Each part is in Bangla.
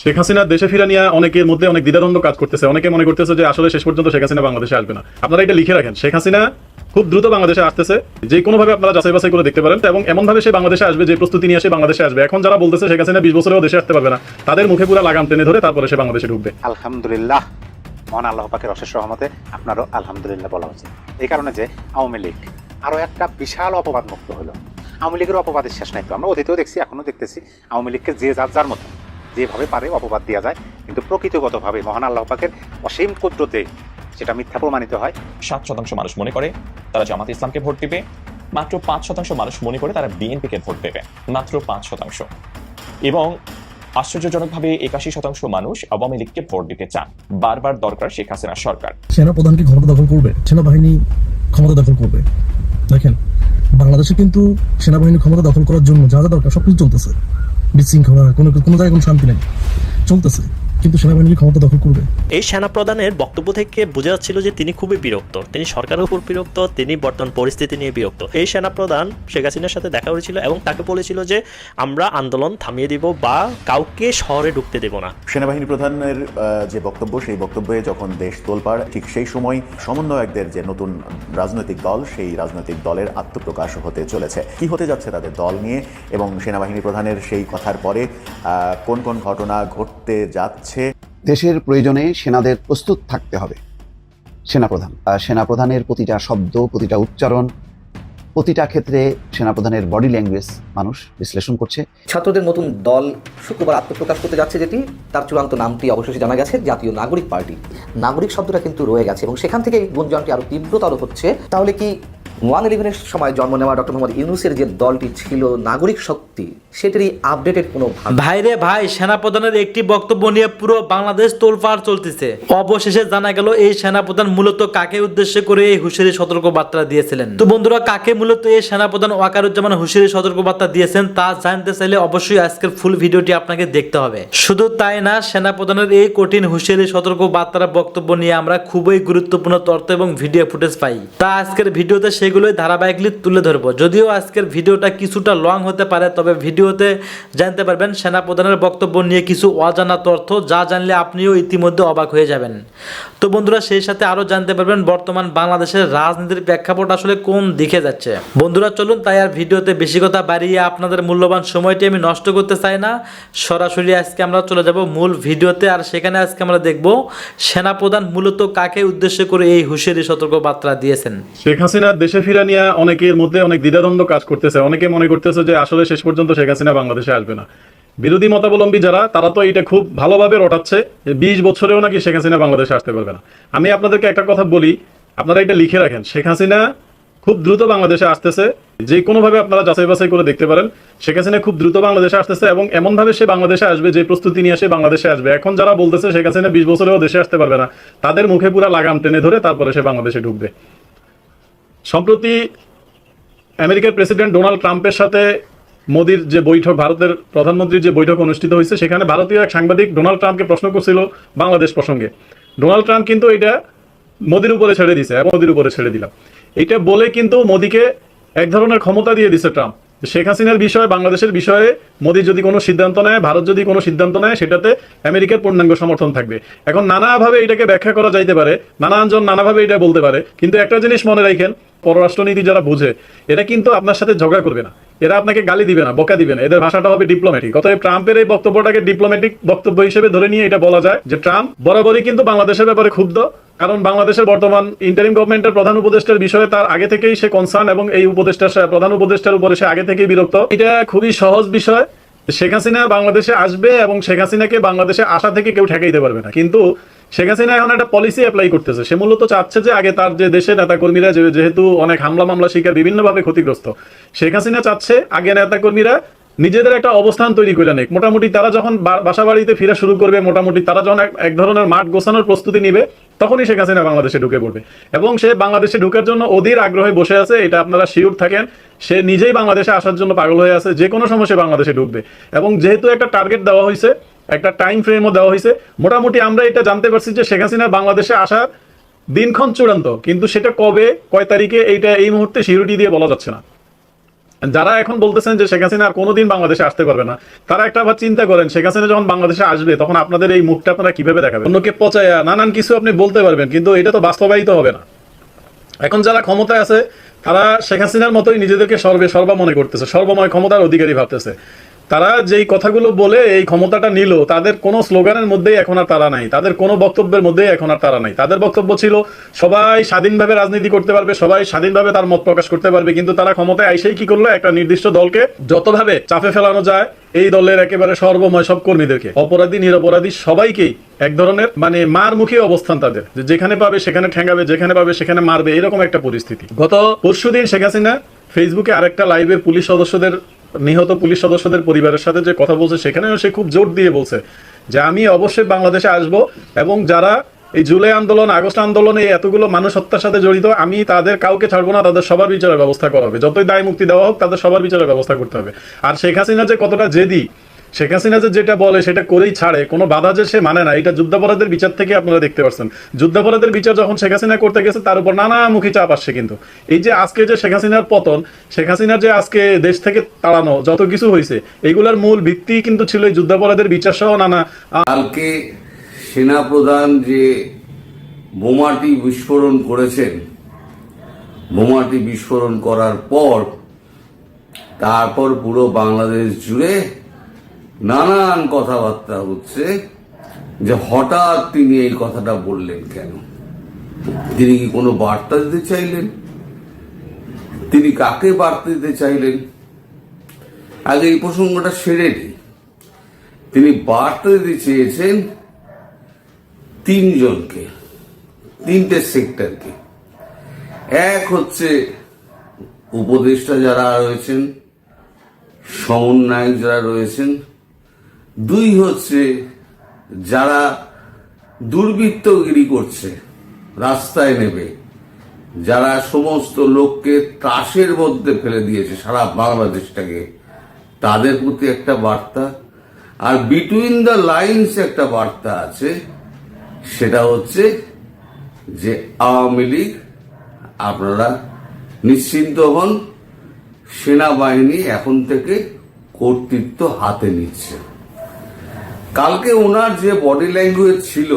শেখ হাসিনা দেশে ফিরে নিয়ে অনেকের মধ্যে অনেক দ্বিধাদ্বন্দ্ব কাজ করতেছে। অনেকে মনে করতেছে যে আসলে শেষ পর্যন্ত শেখ হাসিনা বাংলাদেশে আসবে না। আপনারা এটা লিখে রাখেন, শেখ হাসিনা খুব দ্রুত বাংলাদেশে আসতেছে। যে কোনোভাবে আপনারা যাচাই বাছাই করে দেখতে পারেন এবং এমন ভাবে সে বাংলাদেশে আসবে যে প্রস্তুতি নিয়ে সে বাংলাদেশে আসবে। এখন যারা বলতেছে শেখ হাসিনা 20 বছরেও দেশে আসতে পারবে না, তাদের মুখে পুরো লাগাম টেনে ধরে তারপরে সে বাংলাদেশে ঢুকবে। আলহামদুলিল্লাহ, মহান আল্লাহ পাকের অশেষ রহমতে আপনারও আলহামদুলিল্লাহ বলা উচিত। এই কারণে যে আওয়ামী লীগ আরো একটা বিশাল অপবাদ মুক্ত হলো। আওয়ামী লীগের অপবাদের শেষ নাই তো, আমরা অতীতেও দেখছি, এখনো দেখতেছি আওয়ামী লীগকে যে যার মতো যেভাবে পারে অপবাদ দেওয়া যায়, কিন্তু প্রকৃতিগতভাবে মহান আল্লাহ পাকের অসীম কুদরতে সেটা মিথ্যা প্রমাণিত হয়। 7% মানুষ মনে করে তারা জামাত ইসলামকে ভোট দিবে, মাত্র 5% মানুষ মনে করে তারা বিএনপিকে ভোট দেবে, মাত্র 5%। এবং আশ্চর্যজনকভাবে 81% মানুষ আওয়ামী লীগকে ভোট দিতে চান। বারবার দরকার শেখ হাসিনা সরকার। সেনা প্রধানকে ক্ষমতা দখল করবে, সেনাবাহিনী ক্ষমতা দখল করবে। দেখেন, বাংলাদেশে কিন্তু সেনাবাহিনী ক্ষমতা দখল করার জন্য যা যা দরকার সবকিছু চলতেছে। বিশৃঙ্খলা, কোনো জায়গায় কোনো শান্তি নেই, চলতেছে, কিন্তু সেনাবাহিনী ক্ষমতা দখল করবে। এই সেনাপ্রধানের বক্তব্য থেকে বোঝা যাচ্ছিল যে তিনি খুবই বিরক্ত, তিনি সরকারের উপর বিরক্ত, তিনি বর্তমান পরিস্থিতি নিয়ে বিরক্ত। এই সেনাপ্রধান শেখ হাসিনার সাথে দেখা করেছিল এবং তাকে বলেছিল যে আমরা আন্দোলন থামিয়ে দিব বা কাউকে শহরে ঢুকতে দেব না। সেনাবাহিনী প্রধানের যে বক্তব্য, সেই বক্তব্যে যখন দেশ তোলপাড়, ঠিক সেই সময় সমন্বয়কদের যে নতুন রাজনৈতিক দল, সেই রাজনৈতিক দলের আত্মপ্রকাশ হতে চলেছে। কি হতে যাচ্ছে তাদের দল নিয়ে এবং সেনাবাহিনী প্রধানের সেই কথার পরে কোন কোন ঘটনা ঘটতে যাচ্ছে। দেশের প্রয়োজনে সেনাদের প্রস্তুত থাকতে হবে। সেনাপ্রধানের প্রতিটা শব্দ, প্রতিটা উচ্চারণ, প্রতিটা ক্ষেত্রে সেনাপ্রধানের বডি ল্যাঙ্গুয়েজ মানুষ বিশ্লেষণ করছে। ছাত্রদের নতুন দল শুক্রবার আত্মপ্রকাশ করতে যাচ্ছে, যেটি তার চূড়ান্ত নামটি অবশেষে জানা গেছে জাতীয় নাগরিক পার্টি। নাগরিক শব্দটা কিন্তু রয়ে গেছে এবং সেখান থেকে গুঞ্জনটি আরো তীব্রতর হচ্ছে। তাহলে কি 1/11-এর সময় জন্ম নেওয়া ডক্টর মোহাম্মদ ইউনূসের যে দলটি ছিল নাগরিক শক্তি, সেটারই আপডেটেড কোনো ভাইরে ভাই, সেনাপ্রধানের একটি বক্তব্য নিয়ে পুরো বাংলাদেশ তোলপাড় চলতেছে। অবশেষে জানা গেল এই সেনাপ্রধান মূলত কাকে উদ্দেশ্য করে এই হুঁশিয়ারি সতর্ক বার্তা দিয়েছিলেন। তো বন্ধুরা, কাকে মূলত এই সেনাপ্রধান ওয়াকারুজ্জামান হুঁশিয়ারি সতর্ক বার্তা দিয়েছেন তা জানতে চাইলে অবশ্যই আজকের ফুল ভিডিওটি আপনাকে দেখতে হবে। শুধু তাই না, সেনাপ্রধানের এই কঠিন হুঁশিয়ারি সতর্ক বার্তার বক্তব্য নিয়ে আমরা খুবই গুরুত্বপূর্ণ তথ্য এবং ভিডিও ফুটেজ পাই। তা আজকের ভিডিওতে সেগুলোই ধারাবাহিকলি তুলে ধরবো। যদিও আজকের ভিডিওটা কিছুটা লং হতে পারে, তবে ভিডিওতে জানতে পারবেন সেনাপ্রধানের বক্তব্য নিয়ে কিছু অজানা তথ্য, যা জানলে আপনিও ইতিমধ্যে অবাক হয়ে যাবেন। তো বন্ধুরা, সেই সাথে আরো জানতে পারবেন বর্তমান বাংলাদেশের রাজনীতির প্রেক্ষাপট আসলে কোন দিকে যাচ্ছে। বন্ধুরা চলুন, তাই আর ভিডিওতে বেশি কথা বাড়িয়ে আপনাদের মূল্যবান সময়টি আমি নষ্ট করতে চাই না। সরাসরি আজকে আমরা চলে যাব মূল ভিডিওতে। আর সেখানে আজকে আমরা দেখব সেনাপ্রধান মূলত কাকে উদ্দেশ্য করে এই হুঁশিয়ারি সতর্ক বার্তা দিয়েছেন। শেখ হাসিনা দেশে ফিরে নিয়ে অনেকের মধ্যে অনেক দ্বিধাদ্বন্দ্ব কাজ করতেছে। অনেকে মনে করতেছে যে আসলে শেষ পর্যন্ত শেখ হাসিনা বাংলাদেশে আসবে না। বিরোধী মতাবলম্বী যারা, তারা তো এটা খুব ভালোভাবে রটাচ্ছে যে 20 বছরেও নাকি শেখ হাসিনা বাংলাদেশে আসতে পারবে না। আমি আপনাদেরকে একটা কথা বলি, আপনারা এটা লিখে রাখেন, শেখ হাসিনা খুব দ্রুত বাংলাদেশে আসতেছে। যে কোনোভাবে আপনারা যাচাই বাছাই করে দেখতে পারেন, শেখ হাসিনা খুব দ্রুত বাংলাদেশে আসতেছে এবং এমন ভাবে সে বাংলাদেশে আসবে যে প্রস্তুতি নিয়ে সে বাংলাদেশে আসবে। এখন যারা বলতেছে শেখ হাসিনা 20 বছরেও দেশে আসতে পারবে না, তাদের মুখে পুরো লাগাম টেনে ধরে তারপরে সে বাংলাদেশে ঢুকবে। সম্প্রতি আমেরিকার প্রেসিডেন্ট ডোনাল্ড ট্রাম্পের সাথে মোদির যে বৈঠক, ভারতের প্রধানমন্ত্রীর যে বৈঠক অনুষ্ঠিত হয়েছে, সেখানে ভারতীয় এক সাংবাদিক ডোনাল্ড ট্রাম্পকে প্রশ্ন করছিল বাংলাদেশ প্রসঙ্গে। ডোনাল্ড ট্রাম্প কিন্তু এটা মোদির উপরে ছেড়ে দিছে এবং মোদির উপরে ছেড়ে দিলাম এটা বলে কিন্তু মোদিকে এক ধরনের ক্ষমতা দিয়ে দিছে ট্রাম্প। শেখ হাসিনার বিষয়ে, বাংলাদেশের বিষয়ে মোদি যদি কোনো সিদ্ধান্ত নেয়, ভারত যদি কোনো সিদ্ধান্ত নেয়, সেটাতে আমেরিকার পূর্ণাঙ্গ সমর্থন থাকবে। এখন নানাভাবে এটাকে ব্যাখ্যা করা যাইতে পারে, নানাজন নানাভাবে এটা বলতে পারে, কিন্তু একটা জিনিস মনে রাখেন, পররাষ্ট্রনীতি যারা বুঝে, এরা কিন্তু আপনার সাথে ঝগড়া করবে না, এরা আপনাকে গালি দিবে না, বকা দিবে না, এদের ভাষাটা হবে ডিপ্লোম্যাটিক। অতএব ট্রাম্পের এই বক্তব্যটাকে ডিপ্লোম্যাটিক বক্তব্য হিসেবে ধরে নিয়ে এটা বলা যায় যে ট্রাম্প বরাবরই কিন্তু বাংলাদেশের ব্যাপারে ক্ষুব্ধ, কারণ বাংলাদেশের বর্তমান ইন্টারিম গভর্নমেন্টের প্রধান উপদেষ্টার বিষয়ে তার আগে থেকেই সে কনসার্ন এবং এই প্রধান উপদেষ্টার উপরে সে আগে থেকেই বিরক্ত। এটা খুবই সহজ বিষয়, শেখ হাসিনা বাংলাদেশে আসবে এবং শেখ হাসিনাকে বাংলাদেশে আসা থেকে কেউ ঠেকাইতে পারবে না। কিন্তু শেখ হাসিনা এখন একটা পলিসি অ্যাপ্লাই করতেছে। সে মূলত চাচ্ছে যে আগে তার যে দেশের নেতাকর্মীরা যেহেতু অনেক হামলা মামলা শিকার, বিভিন্নভাবে ক্ষতিগ্রস্ত, শেখ হাসিনা চাচ্ছে আগে নেতাকর্মীরা নিজেদের একটা অবস্থান তৈরি করে নেক। মোটামুটি তারা যখন বাসা বাড়িতে ফিরে শুরু করবে, মোটামুটি তারা যখন এক ধরনের মাঠ গোছানোর প্রস্তুতি নিবে, তখনই শেখ হাসিনা বাংলাদেশে ঢুকে পড়বে এবং সে বাংলাদেশে ঢুকার জন্য অধীর আগ্রহে বসে আছে। এটা আপনারা শিওর থাকেন, সে নিজেই বাংলাদেশে আসার জন্য পাগল হয়ে আছে। যে কোনো সময় সে বাংলাদেশে ঢুকবে এবং যেহেতু একটা টার্গেট দেওয়া হয়েছে, একটা টাইম ফ্রেমও দেওয়া হয়েছে, মোটামুটি আমরা এটা জানতে পারছি যে শেখ হাসিনা বাংলাদেশে আসার দিনক্ষণ চূড়ান্ত, কিন্তু সেটা কবে, কয় তারিখে, এইটা এই মুহূর্তে সিউরিটি দিয়ে বলা যাচ্ছে না। যারা এখন বলতেছেন যে শেখ হাসিনা আর কোনোদিন বাংলাদেশে আসতে পারবে না, তারা একটা আবার চিন্তা করেন শেখ হাসিনা যখন বাংলাদেশে আসবে তখন আপনাদের এই মুখটা আপনারা কিভাবে দেখাবেন? অন্যকে পচায়া নানান কিছু আপনি বলতে পারবেন, কিন্তু এটা তো বাস্তবায়িত হবে না। এখন যারা ক্ষমতায় আছে তারা শেখ হাসিনার মতোই নিজেদেরকে সর্বা মনে করতেছে, সর্বময় ক্ষমতার অধিকারী ভাবতেছে। তারা যেই কথাগুলো বলে এই ক্ষমতাটা নিল, তাদের কোনো স্লোগানের মধ্যেই এখন আর তারা নাই, তাদের কোনো বক্তব্যের মধ্যেই এখন আর তারা নাই। তাদের বক্তব্য ছিল সবাই স্বাধীনভাবে রাজনীতি করতে পারবে, সবাই স্বাধীনভাবে তার মত প্রকাশ করতে পারবে, কিন্তু তারা ক্ষমতায় আইসেই কি করলো, একটা নির্দিষ্ট দলকে যতভাবে চাপে ফেলানো যায় এই দলের একেবারে সর্বময় সব কর্মীদেরকে, অপরাধী নিরপরাধী সবাইকেই এক ধরনের মানে মার মুখী অবস্থান তাদের, যে যেখানে পাবে সেখানে ঠেঙ্গাবে, যেখানে পাবে সেখানে মারবে, এরকম একটা পরিস্থিতি। গত পরশুদিন শেখ হাসিনা ফেসবুকে আরেকটা লাইভে পুলিশ সদস্যদের, নিহত পুলিশ সদস্যদের পরিবারের সাথে যে কথা বলছে সেখানেও সে খুব জোর দিয়ে বলছে যে আমি অবশ্যই বাংলাদেশে আসব, এবং যারা এই জুলাই আন্দোলন, আগস্ট আন্দোলনে এতগুলো মানুষ হত্যার সাথে জড়িত, আমি তাদের কাউকে ছাড়বো না, তাদের সবার বিচারের ব্যবস্থা করা হবে, যতই দায় মুক্তি দেওয়া হোক তাদের সবার বিচারের ব্যবস্থা করতে হবে। আর শেখ হাসিনা যে কতটা জেদি, শেখ হাসিনা যে যেটা বলে সেটা করেই ছাড়ে, কোনো বাধা যে সে মানে না, এটা যুদ্ধাপরাধের বিচার থেকে আপনারা দেখতে পাচ্ছেন। যুদ্ধাপরাধের বিচার যখন শেখ হাসিনা করতে গেছে তার উপর নানামুখী চাপ আসছে। কিন্তু এই যে আজকে যে শেখ হাসিনার পতন, শেখ হাসিনার যে আজকে দেশ থেকে তাড়ানো যত কিছু হয়েছে, এগুলোর মূল ভিত্তি কিন্তু ছিল এই যুদ্ধাপরাধের বিচার সহ নানা। কালকে সেনাপ্রধান যে বোমাটি বিস্ফোরণ করেছেন, বোমাটি বিস্ফোরণ করার পর তারপর পুরো বাংলাদেশ জুড়ে নানান কথাবার্তা হচ্ছে যে হঠাৎ তিনি এই কথাটা বললেন কেন? তিনি কি কোনো বার্তা দিতে চাইলেন? তিনি কাকে বার্তা দিতে চাইলেন? আগে এই প্রসঙ্গটা সেরে নিই। তিনি বার্তা দিতে চেয়েছেন তিনজনকে, তিনটে সেক্টরকে। এক হচ্ছে উপদেষ্টা যারা রয়েছেন, সমন্বয়ক যারা রয়েছেন। দুই হচ্ছে যারা দুর্বৃত্তগিরি করছে, রাস্তায় নেবে, যারা সমস্ত লোককে ত্রাসের মধ্যে ফেলে দিয়েছে সারা বাংলাদেশটাকে, তাদের প্রতি একটা বার্তা। আর বিটুইন দ্য লাইন্স একটা বার্তা আছে, সেটা হচ্ছে যে আওয়ামী লীগ আপনারা নিশ্চিন্ত হন, সেনাবাহিনী এখন থেকে কর্তৃত্ব হাতে নিচ্ছে। কালকে ওনার যে বডি ল্যাঙ্গুয়েজ ছিল,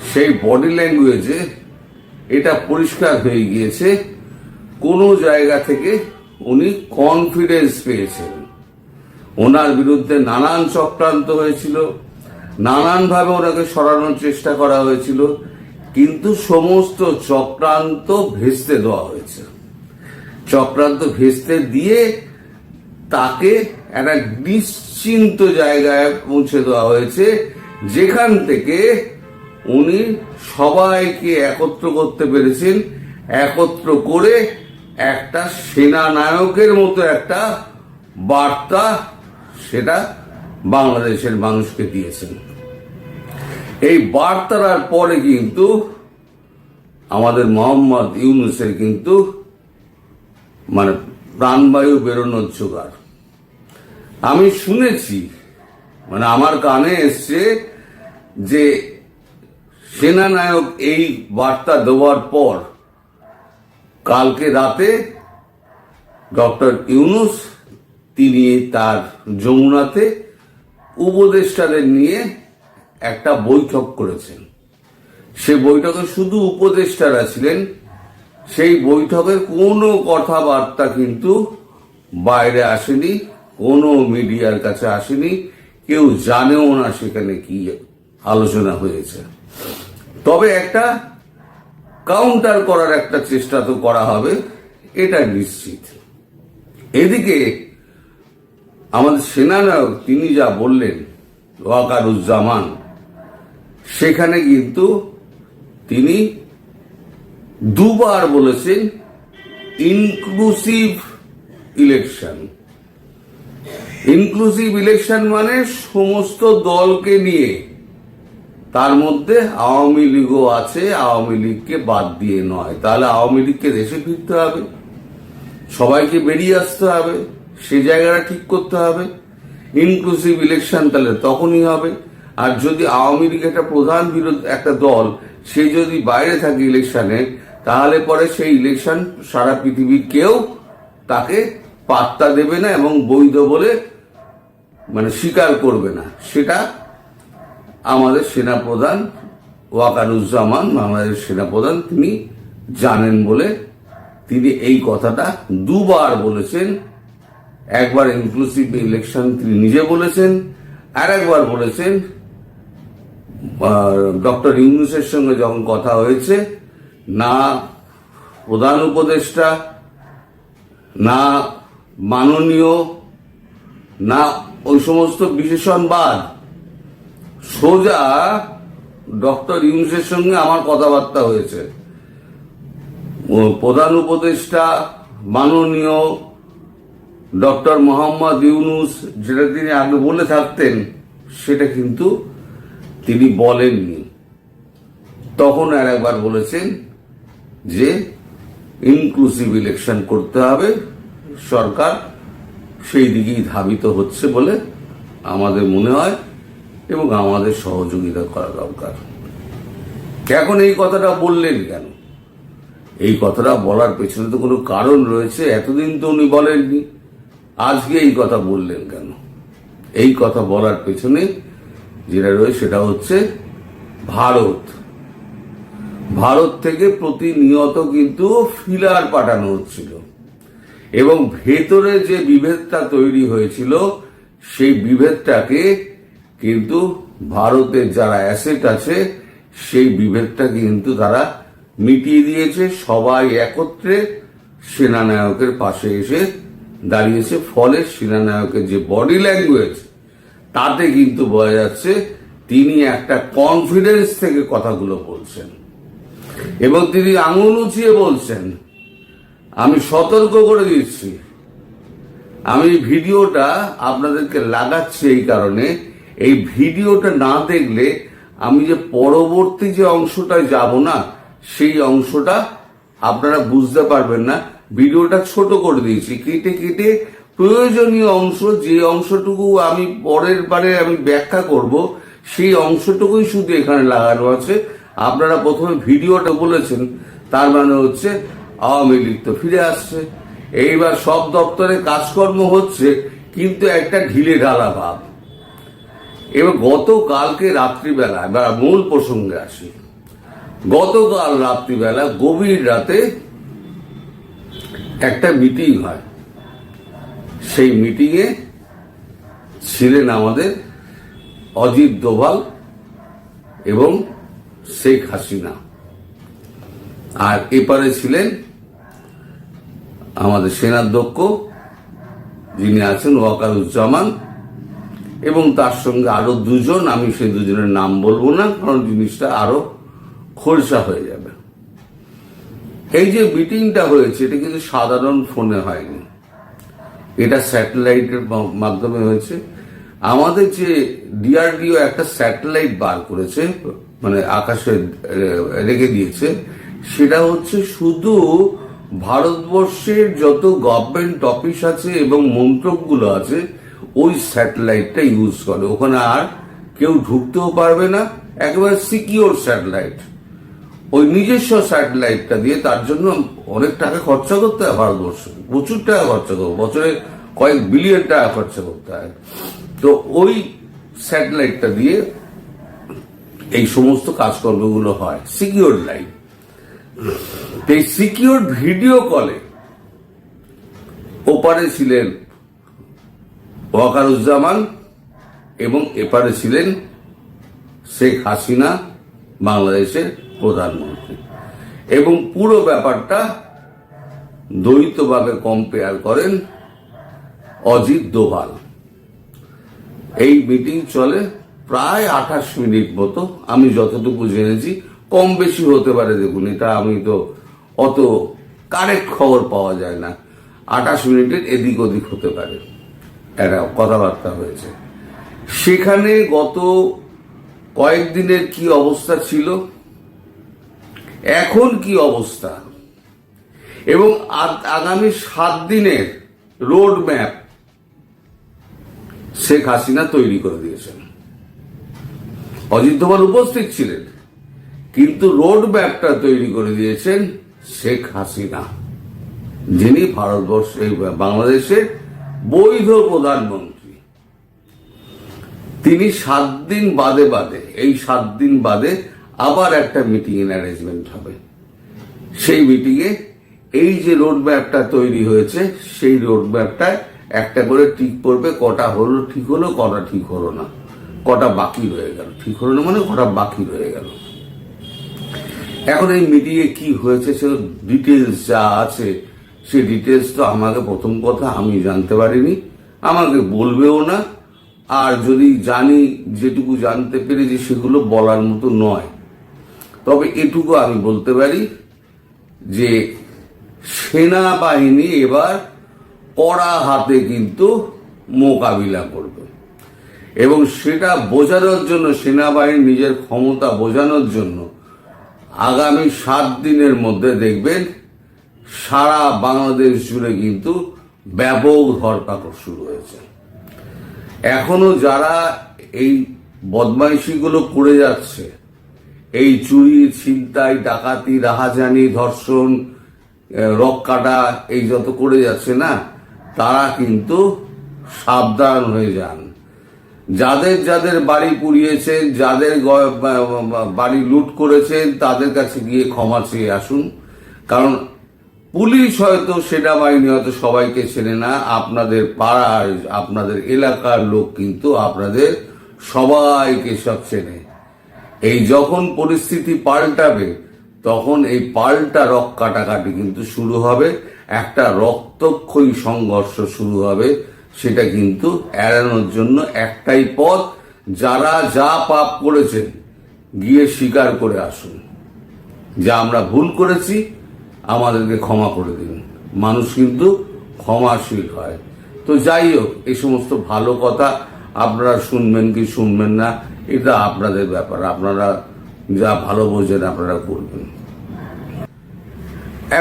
সেই বডি ল্যাঙ্গুয়েজে এটা পরিষ্কার হয়ে গিয়েছে কোনো জায়গা থেকে উনি কনফিডেন্স পেয়েছেন। ওনার বিরুদ্ধে নানান চক্রান্ত হয়েছিল, নানানভাবে ওনাকে সরানোর চেষ্টা করা হয়েছিল, কিন্তু সমস্ত চক্রান্ত ভেস্তে দেওয়া হয়েছে। চক্রান্ত ভেস্তে দিয়ে তাকে একটা নিশ্চিন্ত জায়গায় পৌঁছে দেওয়া হয়েছে, যেখান থেকে উনি সবাইকে একত্র করতে পেরেছেন। একত্র করে একটা সেনানায়কের মতো একটা বার্তা সেটা বাংলাদেশের মানুষকে দিয়েছেন। এই বার্তার পরে কিন্তু আমাদের মোহাম্মদ ইউনূসের কিন্তু মানে প্রাণবায়ু বেরোনোর জোগাড়। আমি শুনেছি, মানে আমার কানে এসছে যে সেনানায়ক এই বার্তা দেওয়ার পর কালকে রাতে ডক্টর ইউনূস তিনি তার যমুনাতে উপদেষ্টাদের নিয়ে একটা বৈঠক করেছেন। সে বৈঠকে শুধু উপদেষ্টারা ছিলেন। সেই বৈঠকের কোনো কথাবার্তা কিন্তু বাইরে আসেনি, কোনো মিডিয়ার কাছে আসেনি, কেউ জানেও না সেখানে কি আলোচনা হয়েছে। তবে একটা কাউন্টার করার একটা চেষ্টা তো করা হবে, এটা নিশ্চিত। এদিকে আমাদের সেনানায়ক তিনি যা বললেন, ওয়াকারুজ্জামান, সেখানে কিন্তু তিনি দুবার বলেছেন ইনক্লুসিভ ইলেকশন। ইনক্লুসিভ ইলেকশন মানে সমস্ত দলকে নিয়ে, তার মধ্যে আওয়ামী লীগও আছে, আওয়ামী লীগকে বাদ দিয়ে নয়। তাহলে আওয়ামী লীগকে দেশে ফিরতে হবে, সবাইকে বেরিয়ে আসতে হবে, সে জায়গাটা ঠিক করতে হবে। ইনক্লুসিভ ইলেকশন তাহলে তখনই হবে। আর যদি আওয়ামী লীগ একটা প্রধান বিরোধী একটা দল, সে যদি বাইরে থাকে ইলেকশনে, তাহলে পরে সেই ইলেকশন সারা পৃথিবীর কেউ তাকে পাত্তা দেবে না এবং বৈধ বলে মানে স্বীকার করবে না, সেটা আমাদের সেনাপ্রধান ওয়াকারুজ্জামান, বাংলাদেশ সেনাপ্রধান, তিনি জানেন বলে তিনি এই কথাটা দুবার বলেছেন। একবার ইনক্লুসিভ ইলেকশন তিনি নিজে বলেছেন, আর একবার বলেছেন ডক্টর ইউনূসের সঙ্গে যখন কথা হয়েছে, না প্রধান উপদেষ্টা, না মাননীয়, না ওই সমস্ত বিশেষণবাদ, সোজা ডক্টর ইউনূসের সঙ্গে আমার কথাবার্তা হয়েছে। প্রধান উপদেষ্টা মাননীয় ডক্টর মোহাম্মদ ইউনূস যেটা তিনি আগে বলে থাকতেন সেটা কিন্তু তিনি বলেননি। তখন আর একবার বলেছেন যে ইনক্লুসিভ ইলেকশন করতে হবে, সরকার সেই দিকেই ধাবিত হচ্ছে বলে আমাদের মনে হয় এবং আমাদের সহযোগিতা করা দরকার। এখন এই কথাটা বললেন কেন? এই কথাটা বলার পেছনে তো কোনো কারণ রয়েছে, এতদিন তো উনি বলেননি, আজকে এই কথা বললেন কেন? এই কথা বলার পেছনে যেটা রয়েছে সেটা হচ্ছে ভারত থেকে প্রতিনিয়ত কিন্তু ফিলার পাঠানো হচ্ছিল এবং ভেতরে যে বিভেদটা তৈরি হয়েছিল সেই বিভেদটাকে কিন্তু ভারতের যারা অ্যাসেট আছে সেই বিভেদটা কিন্তু তারা মিটিয়ে দিয়েছে। সবাই একত্রে সেনানায়কের পাশে এসে দাঁড়িয়েছে, ফলে সেনানায়কের যে বডি ল্যাঙ্গুয়েজ তাতে কিন্তু বোঝা যাচ্ছে তিনি একটা কনফিডেন্স থেকে কথাগুলো বলছেন এবং তিনি আঙুল উঁচিয়ে বলছেন, আমি সতর্ক করে দিচ্ছি। আমি ভিডিওটা আপনাদেরকে লাগাচ্ছি এই কারণে, এই ভিডিওটা না দেখলে আমি যে পরবর্তী যে অংশটায় যাব না সেই অংশটা আপনারা বুঝতে পারবেন না। ভিডিওটা ছোট করে দিয়েছি, কেটে কেটে প্রয়োজনীয় অংশ, যে অংশটুকু আমি পরের বারে আমি ব্যাখ্যা করব সেই অংশটুকুই শুধু এখানে লাগানো আছে। আপনারা প্রথমে ভিডিওটা বলেছেন, তার মানে হচ্ছে আওয়ামী লীগ তো ফিরে আসছে, এইবার সব দপ্তরে কাজকর্ম হচ্ছে, কিন্তু একটা ঢিলে ঢালা ভাব। এবার গতকালকে রাত্রিবেলা, এবার মূল প্রসঙ্গে আসি, গতকাল রাত্রিবেলা গভীর রাতে একটা মিটিং হয়, সেই মিটিংয়ে ছিলেন আমাদের অজিত দোভাল এবং শেখ হাসিনা, আর এপারে ছিলেন আমাদের সেনাধ্যক্ষ যিনি আছেন ওয়াকারুজ্জামান এবং তার সঙ্গে আরো দুজন, আমি সেই দুজনের নাম বলবো না কারণ জিনিসটা আরো খোলসা হয়ে যাবে। এই যে মিটিংটা হয়েছে এটা কিন্তু সাধারণ ফোনে হয়নি, এটা স্যাটেলাইটের মাধ্যমে হয়েছে। আমাদের যে ডিআরডিও একটা স্যাটেলাইট বার করেছে, মানে আকাশে রেখে দিয়েছে, সেটা হচ্ছে শুধু ভারতবর্ষের যত গভর্নমেন্ট অফিস আছে এবং মন্ত্রকগুলো আছে ওই স্যাটেলাইটটা ইউজ করে, ওখানে আর কেউ ঢুকতেও পারবে না, একেবারে সিকিউর স্যাটেলাইট। ওই নিজস্ব স্যাটেলাইটটা দিয়ে, তার জন্য অনেক টাকা খরচা করতে হয় ভারতবর্ষে, প্রচুর টাকা খরচা করবে, বছরে কয়েক বিলিয়ন টাকা খরচা করতে হয়। তো ওই স্যাটেলাইটটা দিয়ে এই সমস্ত কাজকর্মগুলো হয়, সিকিউর লাইন। এই সিকিউর ভিডিও কলে ওপারে ছিলেন ওয়াকারুজ্জামান এবং এপারে ছিলেন শেখ হাসিনা, বাংলাদেশের প্রধানমন্ত্রী, এবং পুরো ব্যাপারটা দ্বৈতভাবে কম্পেয়ার করেন অজিত দোভাল। এই মিটিং চলে প্রায় 28 মিনিট মতো, আমি যতটুকু জেনেছি, কম বেশি হতে পারে, দেখুন এটা আমি তো অত কারেক্ট খবর পাওয়া যায় না, 28 মিনিটের এদিক ওদিক হতে পারে, একটা কথাবার্তা হয়েছে। সেখানে গত কয়েকদিনের কি অবস্থা ছিল, এখন কি অবস্থা, এবং আগামী 7 দিনের রোড ম্যাপ শেখ হাসিনা তৈরি করে দিয়েছেন। অজিত দোভাল উপস্থিত ছিলেন, কিন্তু রোড ম্যাপটা তৈরি করে দিয়েছেন শেখ হাসিনা। যিনি বাংলাদেশের বৈধ প্রধানমন্ত্রী, তিনি 7 দিন বাদে এই 7 দিন বাদে আবার একটা মিটিং এর অ্যারেঞ্জমেন্ট হবে। সেই মিটিংয়ে এই যে রোড ম্যাপটা তৈরি হয়েছে, সেই রোড ম্যাপটায় একটা করে টিক পড়বে, কটা হলো ঠিক হলো, কটা ঠিক হলো না, কটা বাকি রয়ে গেল। ঠিক হলো না মানে কটা বাকি রয়ে গেল। এখন এই মিটিংয়ে কি হয়েছে সে ডিটেলস যা আছে, সেই ডিটেলস তো আমাকে প্রথম কথা আমি জানতে পারিনি, আমাকে বলবেও না। আর যদি জানি, যেটুকু জানতে পেরেছি সেগুলো বলার মতো নয়। তবে এটুকু আমি বলতে পারি যে সেনাবাহিনী এবার কড়া হাতে কিন্তু মোকাবিলা করবে, এবং সেটা বোঝানোর জন্য, সেনাবাহিনী নিজের ক্ষমতা বোঝানোর জন্য আগামী 7 দিনের মধ্যে দেখবেন সারা বাংলাদেশ জুড়ে কিন্তু ব্যাপক ধরপাকড় শুরু হয়েছে। এখনো যারা এই বদমাইশিগুলো করে যাচ্ছে, এই চুরি, ছিনতাই, ডাকাতি, রাহাজানি, ধর্ষণ, রক কাটা, এই যত করে যাচ্ছে না, তারা কিন্তু সাবধান হয়ে যান। যাদের যাদের বাড়ি পুড়িয়েছেন, যাদের বাড়ি লুট করেছেন, তাদের কাছে গিয়ে ক্ষমা চেয়ে আসুন। কারণ পুলিশ হয়তো, সেনাবাহিনী হয়তো সবাইকে চেনে না, আপনাদের পাড়ার, আপনাদের এলাকার লোক কিন্তু আপনাদের সবাইকে সব চেনে। এই যখন পরিস্থিতি পাল্টাবে, তখন এই পাল্টা রক কাটাকাটি কিন্তু শুরু হবে, একটা রক্তক্ষয়ী সংঘর্ষ শুরু হবে। সেটা কিন্তু এড়ানোর জন্য একটাই পথ, যারা যা পাপ করেছেন গিয়ে স্বীকার করে আসুন যে আমরা ভুল করেছি, আমাদেরকে ক্ষমা করে দিন। মানুষ কিন্তু ক্ষমাশীল হয়। তো যাই হোক, এই সমস্ত ভালো কথা আপনারা শুনবেন কি শুনবেন না, এটা আপনাদের ব্যাপার, আপনারা যা ভালো বোঝেন আপনারা করবেন।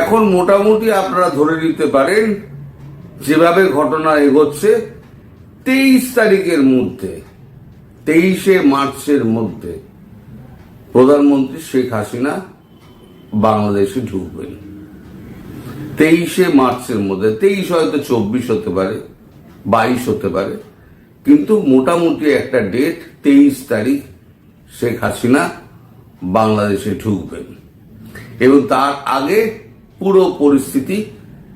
এখন মোটামুটি আপনারা ধরে নিতে পারেন, যেভাবে ঘটনা এগোচ্ছে, 23 তারিখের মধ্যে, 23শে মার্চের মধ্যে প্রধানমন্ত্রী শেখ হাসিনা বাংলাদেশে ঢুকবেন। 23শে মার্চের মধ্যে, 23 হয়তো 24 হতে পারে, 22 হতে পারে, কিন্তু মোটামুটি একটা ডেট, 23 তারিখ শেখ হাসিনা বাংলাদেশে ঢুকবেন। এবং তার আগে পুরো পরিস্থিতি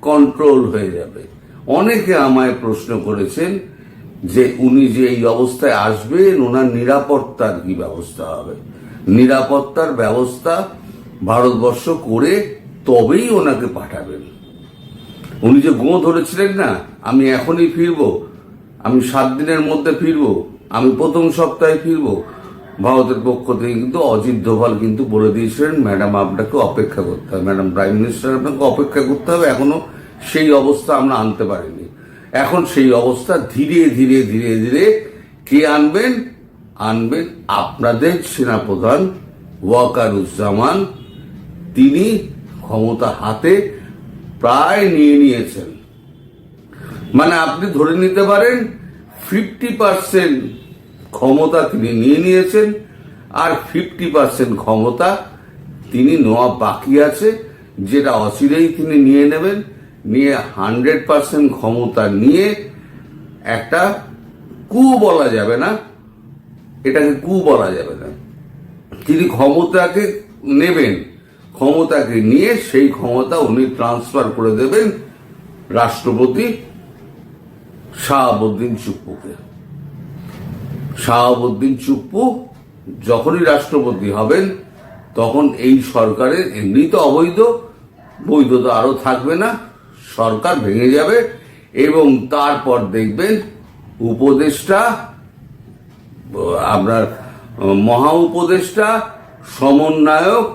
কন্ট্রোল হয়ে যাবে। অনেকে আমায় প্রশ্ন করেছেন যে উনি যে এই অবস্থায় আসবেন, ওনার নিরাপত্তার কি ব্যবস্থা হবে। নিরাপত্তার ব্যবস্থা ভারতবর্ষ করে তবেই ওনাকে পাঠাবেন। উনি যে গোঁ ধরেছিলেন না, আমি এখনই ফিরবো, আমি 7 দিনের মধ্যে ফিরবো, আমি প্রথম সপ্তাহে ফিরবো, ভারতের পক্ষ থেকে কিন্তু অজিত দোভাল কিন্তু বলে দিয়েছিলেন, ম্যাডাম আপনাকে অপেক্ষা করতে হবে, ম্যাডাম প্রাইম মিনিস্টার আপনাকে অপেক্ষা করতে হবে। এখনো সেই অবস্থা আমরা আনতে পারিনি। এখন সেই অবস্থা ধীরে ধীরে ধীরে ধীরে কে আনবেন? আনবেন আপনাদের সেনাপ্রধান ওয়াকারুজ্জামান। তিনি ক্ষমতা হাতে প্রায় নিয়ে নিয়েছেন। মানে আপনি ধরে নিতে পারেন 50% ক্ষমতা তিনি নিয়ে নিয়েছেন, আর 50% ক্ষমতা তিনি নেওয়া বাকি আছে, যেটা অচিরেই তিনি নিয়ে নেবেন। নিয়ে 100% ক্ষমতা নিয়ে একটা কু বলা যাবে না, এটাকে কু বলা যাবে না, তিনি ক্ষমতাকে নেবেন, ক্ষমতাকে নিয়ে সেই ক্ষমতা উনি ট্রান্সফার করে দেবেন রাষ্ট্রপতি শাহাবুদ্দিন চুপ্পুকে। শাহাবুদ্দিন চুপ্পু যখনই রাষ্ট্রপতি হবেন, তখন এই সরকারের এমনি তো অবৈধ, বৈধতা আরো থাকবে না, সরকার ভেঙে যাবে। এবং তারপর দেখবেন উপদেষ্টা, আপনার মহা উপদেষ্টা, সমন্বয়ক,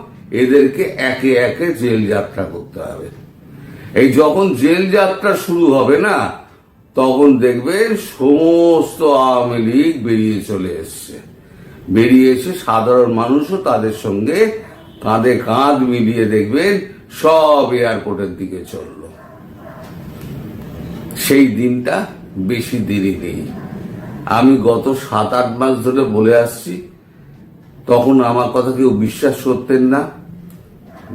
এদেরকে একে একে জেল যাত্রা করতে হবে। এই যখন জেল যাত্রা শুরু হবে না, তখন দেখবেন সমস্ত আওয়ামী লীগ বেরিয়ে চলে এসছে, বেরিয়ে এসে সাধারণ মানুষও তাদের সঙ্গে কাঁধে কাঁধ মিলিয়ে দেখবেন সব এয়ারপোর্টের দিকে চলল। সেই দিনটা বেশি দেরি নেই। আমি গত 7-8 মাস ধরে বলে আসছি, তখন আমার কথা কেউ বিশ্বাস করতেন না,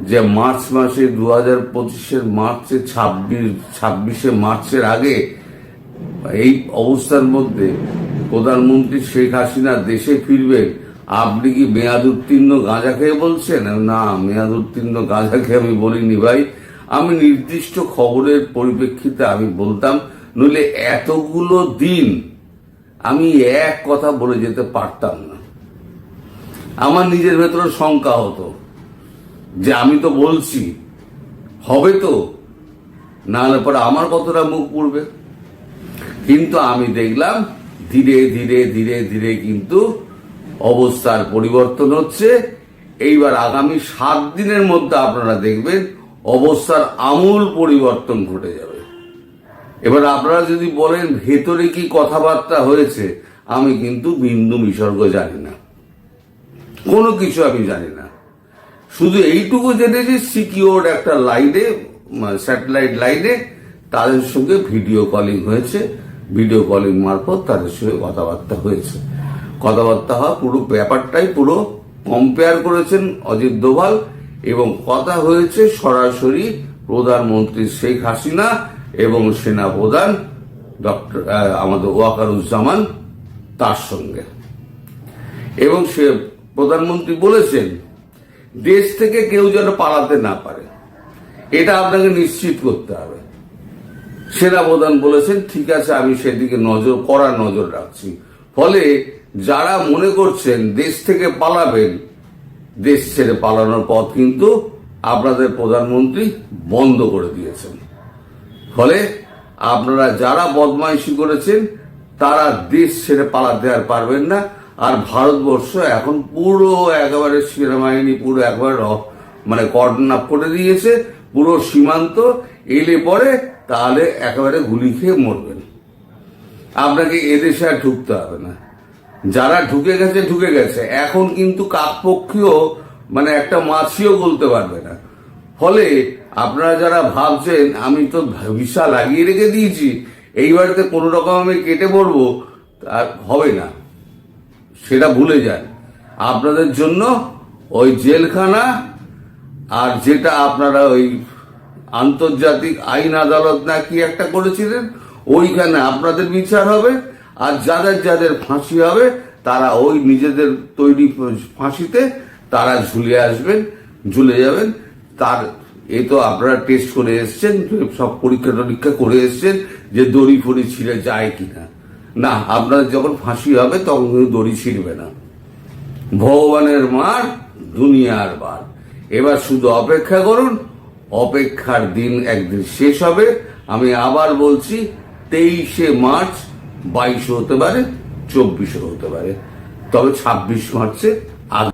যে মার্চ মাসে 2025-এর মার্চে 26শে মার্চের আগে এই অবস্থার মধ্যে প্রধানমন্ত্রী শেখ হাসিনা দেশে ফিরবেন, আপনি কি মেয়াদ উত্তীর্ণ গাঁজা খেয়ে বলছেন? না, মেয়াদ উত্তীর্ণ গাঁজা খেয়ে আমি বলিনি ভাই, আমি নির্দিষ্ট খবরের পরিপ্রেক্ষিতে আমি বলতাম, নইলে এতগুলো দিন আমি এক কথা বলে যেতে পারতাম না। আমার নিজের ভেতরে শঙ্কা হতো যে আমি তো বলছি হবে তো, না হলে পরে আমার কতটা মুখ পুড়বে। কিন্তু আমি দেখলাম ধীরে ধীরে ধীরে ধীরে কিন্তু অবস্থার পরিবর্তন হচ্ছে। এইবার আগামী 7 দিনের মধ্যে আপনারা দেখবেন অবস্থার আমূল পরিবর্তন ঘটে যাবে। এবার আপনারা যদি বলেন ভেতরে কি কথাবার্তা হয়েছে, আমি কিন্তু বিন্দু বিসর্গ জানি না, কোনো কিছু আমি জানি না। শুধু এইটুকু জেনেছি সিকিউর একটা লাইনে, স্যাটেলাইট লাইনে তাদের সঙ্গে ভিডিও কলিং হয়েছে, ভিডিও কলিং মারফত তাদের সঙ্গে কথাবার্তা হয়েছে। কথাবার্তা হওয়া পুরো ব্যাপারটাই পুরো কম্পেয়ার করেছেন অজিত দোভাল, এবং কথা হয়েছে সরাসরি প্রধানমন্ত্রী শেখ হাসিনা এবং সেনাপ্রধান ডক্টর আমাদের ওয়াকারুজ্জামান তার সঙ্গে। এবং সে প্রধানমন্ত্রী বলেছেন দেশ থেকে কেউ যেন পালাতে না পারে, এটা আপনাকে নিশ্চিত করতে হবে। সেনাপ্রধান বলেছেন ঠিক আছে, আমি সেদিকে কড়া নজর রাখছি। ফলে যারা মনে করছেন দেশ থেকে পালাবেন, দেশ ছেড়ে পালানোর পথ কিন্তু আপনাদের প্রধানমন্ত্রী বন্ধ করে দিয়েছেন। ফলে আপনারা যারা বদমাইশি করেছেন তারা দেশ ছেড়ে পালাতে আর পারবেন না। আর ভারতবর্ষ এখন পুরো একেবারে সেনাবাহিনী পুরো একবার মানে কর্ডন আপ করে দিয়েছে পুরো সীমান্ত। এলে পরে তাহলে একেবারে গুলি খেয়ে মরবেন, আপনাকে এদেশে আর ঢুকতে হবে না। যারা ঢুকে গেছে ঢুকে গেছে, এখন কিন্তু কাকপক্ষীয় মানে একটা মাছিও বলতে পারবে না। ফলে আপনারা যারা ভাবছেন আমি তো ভিসা লাগিয়ে রেখে দিয়েছি, এইবারেতে কোনো রকম আমি কেটে পড়বো, আর হবে না, সেটা ভুলে যান। আপনাদের জন্য ওই জেলখানা আর যেটা আপনারা ওই আন্তর্জাতিক আইন আদালত না কি একটা করেছিলেন, ওইখানে আপনাদের বিচার হবে। আর যাদের যাদের ফাঁসি হবে তারা ওই নিজেদের তৈরি ফাঁসিতে তারা ঝুলে যাবেন। তার এ তো আপনারা টেস্ট করে এসছেন, সব পরীক্ষা টরীক্ষা করে এসছেন যে দড়ি ফড়ি ছিঁড়ে যায় কিনা। না, আপনাদের যখন ফাঁসি হবে তখন কিন্তু দড়ি ছিঁড়বে না। ভগবানের মার দুনিয়ার বার। এবার শুধু অপেক্ষা করুন, অপেক্ষার দিন একদিন শেষ হবে। আমি আবার বলছি 23শে মার্চ 22 হতে পারে, 24 হতে পারে, তবে 26 মার্চে আগে।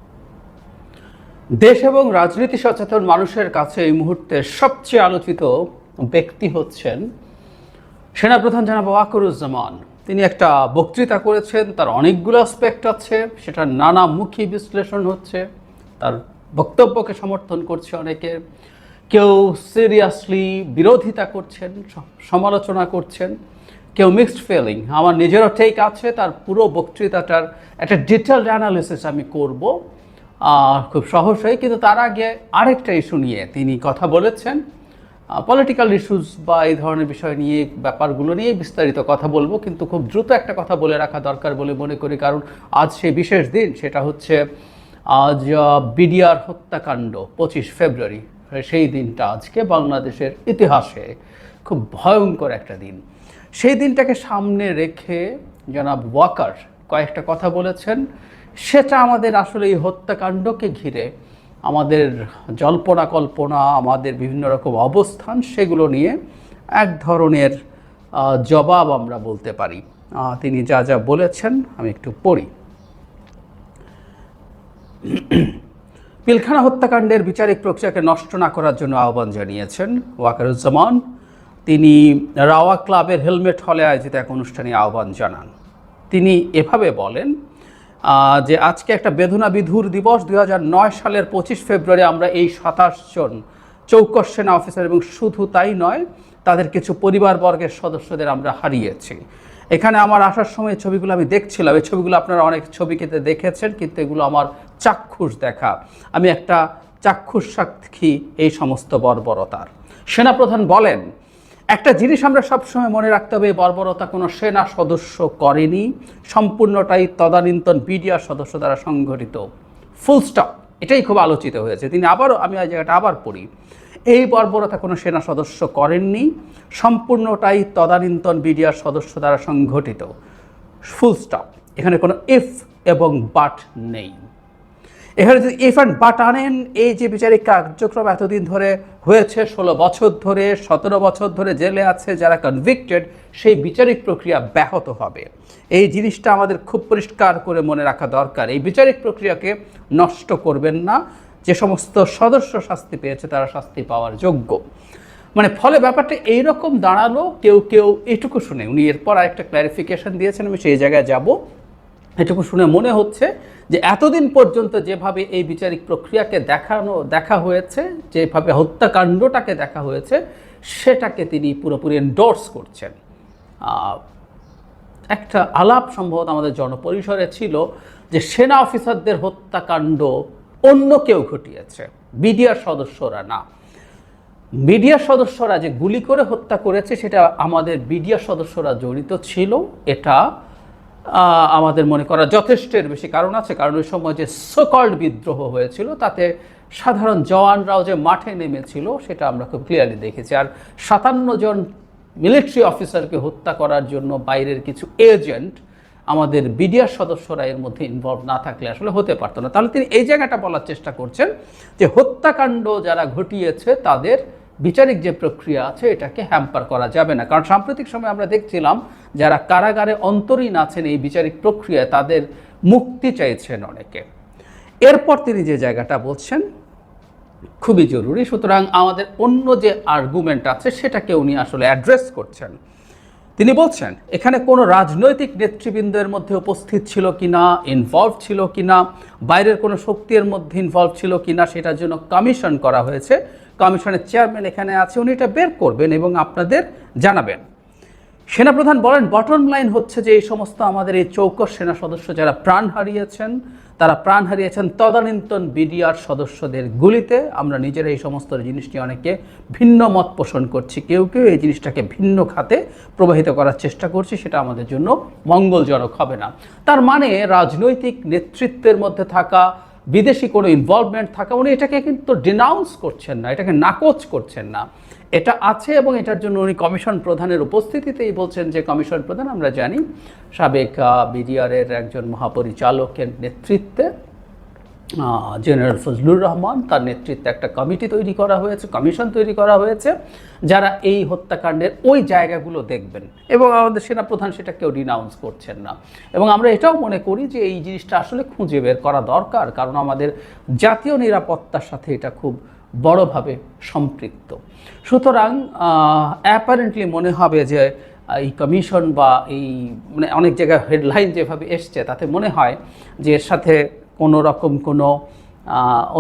দেশ এবং রাজনীতি সচেতন মানুষের কাছে এই মুহূর্তে সবচেয়ে আলোচিত ব্যক্তি হচ্ছেন সেনাপ্রধান জনাব ওয়াকারুজ্জামান। তিনি একটা বক্তৃতা করেছেন, তার অনেকগুলো অ্যাসপেক্ট আছে, সেটা নানামুখী বিশ্লেষণ হচ্ছে। তার বক্তব্যকে সমর্থন করছে অনেকে, কেউ সিরিয়াসলি বিরোধিতা করছেন, সমালোচনা করছেন, কেউ মিক্সড ফিলিং। আমার নিজেরও টেক আছে। তার পুরো বক্তৃতাটার একটা ডিটেলড অ্যানালিসিস আমি করব খুব সহজেই। কিন্তু তার আগে আরেকটা ইস্যু নিয়ে তিনি কথা বলেছেন, পলিটিক্যাল ইস্যুস বা এই ধরনের বিষয় নিয়ে, ব্যাপারগুলো নিয়ে বিস্তারিত কথা বলবো। কিন্তু খুব দ্রুত একটা কথা বলে রাখা দরকার বলে মনে করি, কারণ আজ সেই বিশেষ দিন। সেটা হচ্ছে আজ বিডিআর হত্যাকাণ্ড 25 ফেব্রুয়ারি। সেই দিনটা আজকে বাংলাদেশের ইতিহাসে খুব ভয়ঙ্কর একটা দিন। সেই দিনটাকে সামনে রেখে জনাব ওয়াকার কয়েকটা কথা বলেছেন। সেটা আমাদের আসলে এই হত্যাকাণ্ডকে ঘিরে আমাদের জল্পনা কল্পনা, আমাদের বিভিন্ন রকম অবস্থান, সেগুলো নিয়ে এক ধরনের জবাব আমরা বলতে পারি। তিনি যা যা বলেছেন আমি একটু পড়ি। পিলখানা হত্যাকাণ্ডের বিচারিক প্রক্রিয়াকে নষ্ট না করার জন্য আহ্বান জানিয়েছেন ওয়াকারুজ্জামান। তিনি রাওয়া ক্লাবের হেলমেট হলে আয়োজিত এক অনুষ্ঠানে আহ্বান জানান। তিনি এভাবে বলেন যে আজকে একটা বেদনা বিধুর দিবস। 2009 সালের 25 ফেব্রুয়ারি আমরা এই 27 জন চৌকস সেনা অফিসার এবং শুধু তাই নয়, তাদের কিছু পরিবারবর্গের সদস্যদের আমরা হারিয়েছি। এখানে আমার আসার সময় ছবিগুলো আমি দেখছিলাম। এই ছবিগুলো আপনারা অনেক ছবিতে দেখেছেন, কিন্তু এগুলো আমার চাক্ষুষ দেখা। আমি একটা চাক্ষুষ সাক্ষী এই সমস্ত বর্বরতার। সেনাপ্রধান বলেন, একটা জিনিস আমরা সবসময় মনে রাখতে হবে, এই বর্বরতা কোনো সেনা সদস্য করেনি, সম্পূর্ণটাই তদানীন্তন বিডিআর সদস্য দ্বারা সংঘটিত, ফুল স্টপ। এটাই খুব আলোচিত হয়েছে। তিনি আবারও, আমি এই জায়গাটা আবার পড়ি, এই বর্বরতা কোনো সেনা সদস্য করেননি, সম্পূর্ণটাই তদানীন্তন বিডিআর সদস্য দ্বারা সংঘটিত, ফুল স্টপ। এখানে কোনো ইফ এবং বাট নেই। এখানে যদি ইফ অ্যান্ড বাট আনেন, এই যে বিচারিক কার্যক্রম এতদিন ধরে হয়েছে, 16 বছর ধরে, 17 বছর ধরে জেলে আছে যারা কনভিক্টেড, সেই বিচারিক প্রক্রিয়া ব্যাহত হবে। এই জিনিসটা আমাদের খুব পরিষ্কার করে মনে রাখা দরকার। এই বিচারিক প্রক্রিয়াকে নষ্ট করবেন না। যে সমস্ত সদস্য শাস্তি পেয়েছে তারা শাস্তি পাওয়ার যোগ্য। মানে ফলে ব্যাপারটা এইরকম দাঁড়ালো। কেউ কেউ এটুকু শুনে, উনি এরপর আরেকটা ক্ল্যারিফিকেশন দিয়েছেন, আমি সেই জায়গায় যাব। এটুকু শুনে মনে হচ্ছে যে এতদিন পর্যন্ত যেভাবে এই বিচারিক প্রক্রিয়াকে দেখা হয়েছে, যেভাবে হত্যাকাণ্ডটাকে দেখা হয়েছে, সেটাকে তিনি পুরোপুরি এন্ডোর্স করছেন। একটা আলাপ সম্ভবত আমাদের জনপরিসরে ছিল যে সেনা অফিসারদের হত্যাকাণ্ড অন্য কেউ ঘটিয়েছে, বিডিআর সদস্যরা না। বিডিআর সদস্যরা যে গুলি করে হত্যা করেছে সেটা আমাদের বিডিআর সদস্যরা জড়িত ছিল, এটা আমাদের মনে করা যথেষ্টের বেশি কারণ আছে। কারণ ওই সময় যে সোকল্ড বিদ্রোহ হয়েছিল তাতে সাধারণ জওয়ানরাও যে মাঠে নেমেছিল সেটা আমরা খুব ক্লিয়ারলি দেখেছি। আর 57 জন মিলিটারি অফিসারকে হত্যা করার জন্য বাইরের কিছু এজেন্ট, আমাদের বিডিআর সদস্যরা এর মধ্যে ইনভলভ না থাকলে আসলে হতে পারতো না। তাহলে তিনি এই জায়গাটা বলার চেষ্টা করছেন যে হত্যাকাণ্ড যারা ঘটিয়েছে তাদের বিচারিক যে প্রক্রিয়া আছে এটাকে হ্যাম্পার করা যাবে না। কারণ সাম্প্রতিক সময় আমরা দেখছিলাম যারা কারাগারে অন্তরীণ আছেন এই বিচারিক প্রক্রিয়ায়, তাদের মুক্তি চাইছেন অনেকে। এরপর তিনি যে জায়গাটা বলছেন খুবই জরুরি। সুতরাং আমাদের অন্য যে আর্গুমেন্ট আছে সেটাকে উনি আসলে অ্যাড্রেস করছেন। তিনি বলছেন এখানে কোনো রাজনৈতিক নেতৃবৃন্দের মধ্যে উপস্থিত ছিল কিনা, ইনভলভ ছিল কিনা, বাইরের কোনো শক্তির মধ্যে ইনভলভ ছিল কিনা, সেটার জন্য কমিশন করা হয়েছে। কমিশনের চেয়ারম্যান এখানে আছে, উনি এটা বের করবেন এবং আপনাদের জানাবেন। সেনাপ্রধান বলেন, বটম লাইন হচ্ছে যে এই সমস্ত আমাদের এই চৌকস সেনা সদস্য যারা প্রাণ হারিয়েছেন, তারা প্রাণ হারিয়েছেন তদানীন্তন বিডিআর সদস্যদের গুলিতে। আমরা নিজেরা এই সমস্ত জিনিস নিয়ে অনেকে ভিন্ন মত পোষণ করছি, কেউ কেউ এই জিনিসটাকে ভিন্ন খাতে প্রবাহিত করার চেষ্টা করছি, সেটা আমাদের জন্য মঙ্গলজনক হবে না। তার মানে রাজনৈতিক নেতৃত্বের মধ্যে থাকা, বিদেশি কোনো ইনভলভমেন্ট থাকা, উনি এটাকে কিন্তু ডিনাউন্স করছেন না, এটাকে নাকচ করছেন না। এটা আছে এবং এটার জন্য উনি কমিশন প্রধানের উপস্থিতিতেই বলছেন যে কমিশন প্রধান আমরা জানি সাবেক বিডিআরের একজন মহাপরিচালকের নেতৃত্বে, জেনারেল ফজলুর রহমান, তার নেতৃত্বে একটা কমিটি তৈরি করা হয়েছে, কমিশন তৈরি করা হয়েছে, যারা এই হত্যাকাণ্ডের ওই জায়গাগুলো দেখবেন। এবং আমাদের সেনাপ্রধান সেটা কেউ ডিনাউন্স করছেন না। এবং আমরা এটাও মনে করি যে এই জিনিসটা আসলে খুঁজে বের করা দরকার, কারণ আমাদের জাতীয় নিরাপত্তার সাথে এটা খুব বড়ভাবে সম্পৃক্ত। সুতরাং অ্যাপারেন্টলি মনে হবে যে এই কমিশন বা এই মানে অনেক জায়গায় হেডলাইন যেভাবে এসছে তাতে মনে হয় যে এর সাথে কোনো রকম কোনো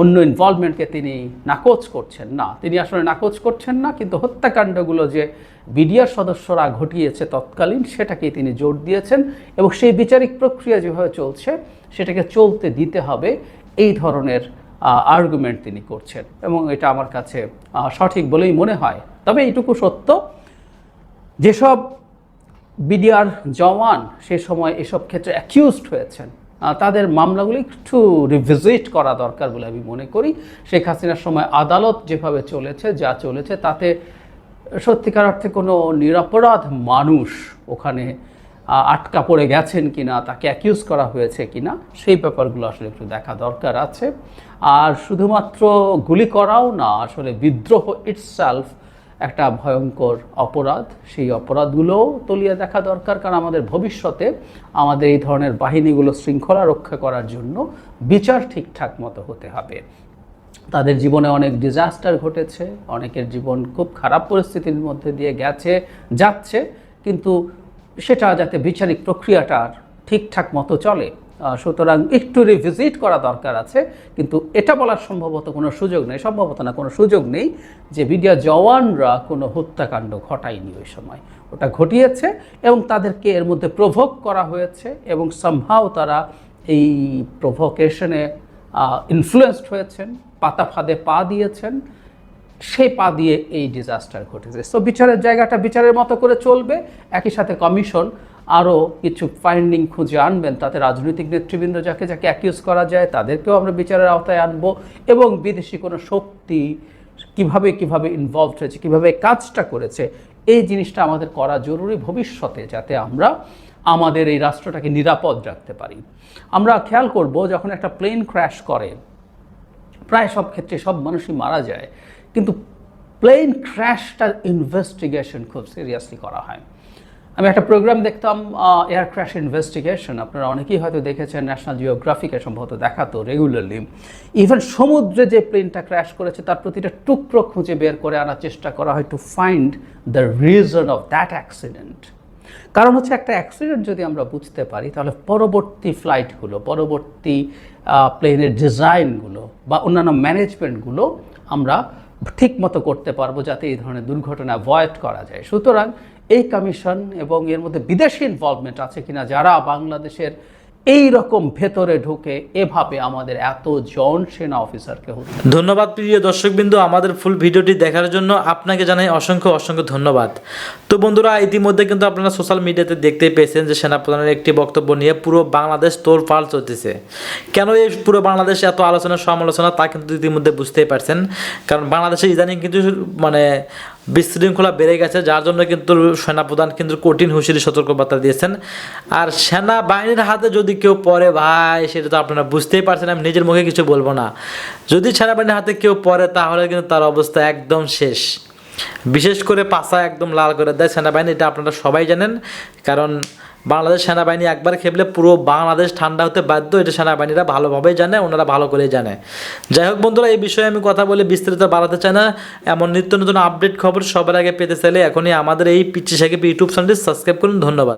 অন্য ইনভলভমেন্টকে তিনি নাকচ করছেন না। তিনি আসলে নাকচ করছেন না, কিন্তু হত্যাকাণ্ডগুলো যে বিডিআর সদস্যরা ঘটিয়েছে তৎকালীন সেটাকেই তিনি জোর দিয়েছেন এবং সেই বিচারিক প্রক্রিয়া যেভাবে চলছে সেটাকে চলতে দিতে হবে, এই ধরনের আর্গুমেন্ট তিনি করছেন এবং এটা আমার কাছে সঠিক বলেই মনে হয়। তবে এইটুকু সত্য, যেসব বিডিআর জওয়ান সে সময় এসব ক্ষেত্রে অ্যাকিউজড হয়েছেন তাদের মামলাগুলি একটু রিভিজিট করা দরকার বলে আমি মনে করি। শেখ হাসিনার সময় আদালত যেভাবে চলেছে, যা চলেছে, তাতে সত্যিকার অর্থে কোনো নিরপরাধ মানুষ ওখানে আটকা পড়ে গেছেন কিনা, তাকে অ্যাকিউজ করা হয়েছে কিনা, সেই ব্যাপারগুলো আসলে একটু দেখা দরকার আছে। আর শুধুমাত্র গুলি করাও না, আসলে বিদ্রোহ ইটসেলফ একটা ভয়ঙ্কর অপরাধ, সেই অপরাধগুলোও তলিয়ে দেখা দরকার। কারণ আমাদের ভবিষ্যতে আমাদের এই ধরনের বাহিনীগুলো শৃঙ্খলা রক্ষা করার জন্য বিচার ঠিকঠাক মতো হতে হবে। তাদের জীবনে অনেক ডিজাস্টার ঘটেছে, অনেকের জীবন খুব খারাপ পরিস্থিতির মধ্যে দিয়ে যাচ্ছে, কিন্তু সেটা যাতে বিচারিক প্রক্রিয়াটার ঠিকঠাক মতো চলে, সুতরাং একটু রিভিজিট করা দরকার আছে। কিন্তু এটা বলার সম্ভবত কোনো সুযোগ নেই যে বিডিআর জওয়ানরা কোনো হত্যাকাণ্ড ঘটায়নি ওই সময়। ওটা ঘটিয়েছে এবং তাদেরকে এর মধ্যে প্রভোক করা হয়েছে এবং সামহাও তারা এই প্রভোকেশনে ইনফ্লুয়েসড হয়েছেন, পাতা ফাঁদে পা দিয়েছেন, সেই পা দিয়ে এই ডিজাস্টার ঘটেছে। সো বিচারের জায়গাটা বিচারের মতো করে চলবে, একই সাথে কমিশন আরও কিছু ফাইন্ডিং খুঁজে আনবেন, তাতে রাজনৈতিক নেতৃবৃন্দ যাকে যাকে অ্যাকিউজ করা যায় তাদেরকেও আমরা বিচারের আওতায় আনবো, এবং বিদেশি কোনো শক্তি কিভাবে ইনভলভড হয়েছে, কিভাবে কাজটা করেছে, এই জিনিসটা আমাদের করা জরুরি ভবিষ্যতে, যাতে আমরা আমাদের এই রাষ্ট্রটাকে নিরাপদ রাখতে পারি। আমরা খেয়াল করব যখন একটা প্লেন ক্র্যাশ করে প্রায় সব ক্ষেত্রে সব মানুষই মারা যায়, কিন্তু প্লেন ক্র্যাশটার ইনভেস্টিগেশন খুব সিরিয়াসলি করা হয়। আমি একটা প্রোগ্রাম দেখতাম এয়ার ক্র্যাশ ইনভেস্টিগেশন, আপনারা অনেকেই হয়তো দেখেছেন, ন্যাশনাল জিওগ্রাফিকে সম্ভবত দেখাতো রেগুলারলি। ইভেন সমুদ্রে যে প্লেনটা ক্র্যাশ করেছে তার প্রতিটা টুকরো খুঁজে বের করে আনার চেষ্টা করা হয় to find the reason of that accident. কারণ হচ্ছে একটা অ্যাক্সিডেন্ট যদি আমরা বুঝতে পারি, তাহলে পরবর্তী ফ্লাইটগুলো, পরবর্তী প্লেনের ডিজাইনগুলো বা অন্যান্য ম্যানেজমেন্টগুলো আমরা ঠিক মতো করতে পারবো, যাতে এই ধরনের দুর্ঘটনা অ্যাভয়েড করা যায়। সুতরাং এই কমিশন এবং এর মধ্যে বিদেশি ইনভলভমেন্ট আছে কিনা, যারা বাংলাদেশের এই রকম ভেতরে ঢুকে এভাবে আমাদের এতজন সেনা অফিসারকে হত্যা। ধন্যবাদ প্রিয় দর্শকবৃন্দ, আমাদের ফুল ভিডিওটি দেখার জন্য আপনাকে জানাই অসংখ্য ধন্যবাদ। তো বন্ধুরা, ইতিমধ্যে কিন্তু আপনারা সোশ্যাল মিডিয়াতে দেখতেই পেয়েছেন যে সেনাপ্রধানের একটি বক্তব্য নিয়ে পুরো বাংলাদেশ তোলপাড় চলতেছে। কেন এই পুরো বাংলাদেশে এত আলোচনা সমালোচনা তা কিন্তু ইতিমধ্যে বুঝতেই পারছেন, কারণ বাংলাদেশে ইদানিং কিন্তু বিশৃঙ্খলা বেড়ে গেছে, যার জন্য কিন্তু সেনাপ্রধান কিন্তু কঠিন হুঁশিয়ারি সতর্কবার্তা দিয়েছেন। আর সেনাবাহিনীর হাতে যদি কেউ পড়ে ভাই, সেটা তো আপনারা বুঝতেই পারছেন, আমি নিজের মুখে কিছু বলবো না। যদি সেনাবাহিনীর হাতে কেউ পড়ে তাহলে কিন্তু তার অবস্থা একদম শেষ, বিশেষ করে পাছা একদম লাল করে দেয় সেনাবাহিনী, এটা আপনারা সবাই জানেন। কারণ বাংলাদেশ সেনাবাহিনী একবার খেপলে পুরো বাংলাদেশ ঠান্ডা হতে বাধ্য, এটা সেনাবাহিনীরা ভালোভাবেই জানে, ওনারা ভালো করেই জানে। যাই হোক বন্ধুরা, এই বিষয়ে আমি কথা বলে বিস্তারিত বাড়াতে চাই না। এমন নিত্য নতুন আপডেট খবর সবার আগে পেতে চাইলে এখনই আমাদের এই পিচ্চি সাকিব ইউটিউব চ্যানেলটি সাবস্ক্রাইব করুন। ধন্যবাদ।